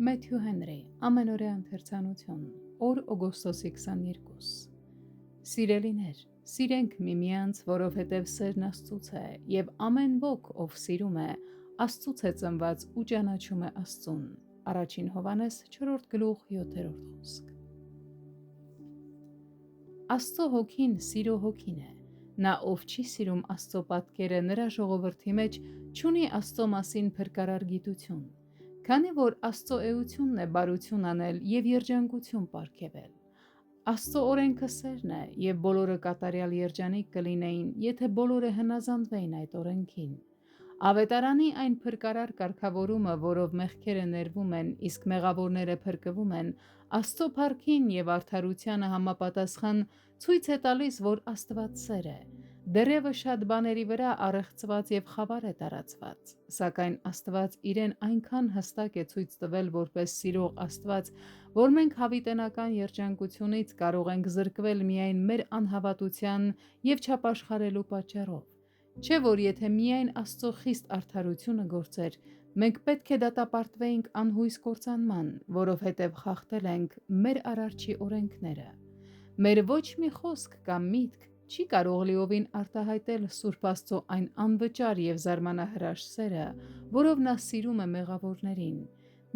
Մեթյու Հենրի, ամենօրյա ընթերցանություն, օր օգոստոսի 22։ Սիրելիներ, սիրենք միմյանց, որովհետև սերն Աստծուց է, և ամեն ոք, ով սիրում է, Աստծուց է ծնված ու ճանաչում է Աստծուն։ Առաջին Հովհաննես 4:7 խոսք։ Աստծո հոգին սիրո հոգին է։ Նա, ով չի սիրում Աստծո պատկերը, նրա ժողովրդի մեջ չունի Աստծո մասին փրկարար գիտություն, քանի որ Աստծո էությունն է բարություն անել և երջանկություն պարգևել։ Աստծո օրենքը սերն է, և բոլորը կատարյալ երջանիկ կլինեին, եթե բոլորը հնազանդվեին այդ օրենքին։ Ավետարանի այն փրկարար կարգավորումը, որով մեղքերը ներվում են, իսկ մեղավորները փրկվում են, Աստծո փառքին և արդարությանը համապատասխան ցույց է տալիս, որ Աստված սեր է։ Դեռևս շատ բաների վրա առեղծված և խավար է տարածված, սակայն Աստված իրեն այնքան հստակ է ցույց տվել որպես սիրող Աստված, որ մենք հավիտենական երջանկությունից կարող ենք զրկվել միայն մեր անհավատության և չապաշխարելու պատճառով։ Չէ՞ որ եթե միայն Աստծո խիստ արդարությունը գործեր, մենք պետք է դատապարտվեինք անհույս կործանման, որովհետև խախտել ենք մեր Արարչի օրենքները։ Մեր ոչ մի խոսք կամ միտք չի կարող լիովին արտահայտել Սուրբ Աստծո այն անվճար և զարմանահրաշ սերը, որով նա սիրում է մեղավորներին։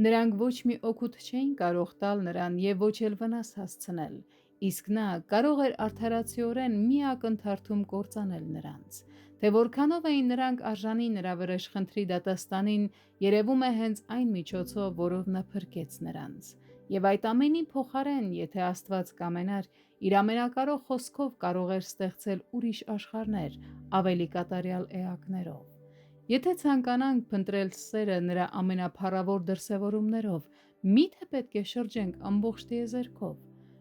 Նրանք ոչ մի օգուտ չէին կարող տալ նրան և ոչ էլ վնաս հասցնել, իսկ նա կարող էր արդարացիորեն մի ակնթարթում կործանել նրանց։ Թե որքանով էին նրանք արժանի նրա վրեժխնդրի դատաստանին, երևում է հենց այն միջոցով, որով նա փրկեց նրանց։ Եվ այդ ամենի փոխարեն, եթե Աստված կամենար, իր ամենակարող խոսքով կարող էր ստեղծել ուրիշ աշխարհներ, ավելի կատարյալ էակներով։ Եթե ցանկանանք փնտրել սերը նրա ամենափառավոր դրսևորումներով, մի՞թե պետք է շրջենք ամբողջ տիեզերքով։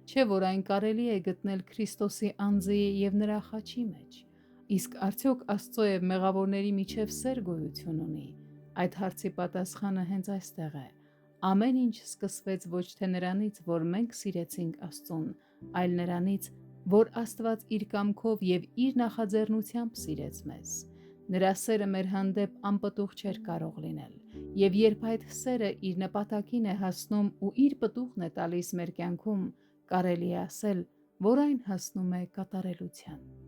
Չէ՞ որ այն կարելի է գտնել Քրիստոսի անձի և նրա խաչի մեջ։ Իսկ արդյոք Աստծո և մեղավորների միջև սեր գոյություն ունի։ Այդ հարցի պատասխանը հենց այստեղ է։ Ամեն ինչ սկսվեց ոչ թե նրանից, որ մենք սիրեցինք Աստծուն, այլ նրանից, որ Աստված իր կամքով և իր նախաձեռնությամբ սիրեց մեզ։ Նրա սերը մեր հանդեպ անպտուղ չէր կարող լինել, և երբ այդ սերը իր նպատակին է հասնում ու իր պտուղն է տալիս մեր կյանքում, կարելի է ասել, որ այն հասնում է կատարելության։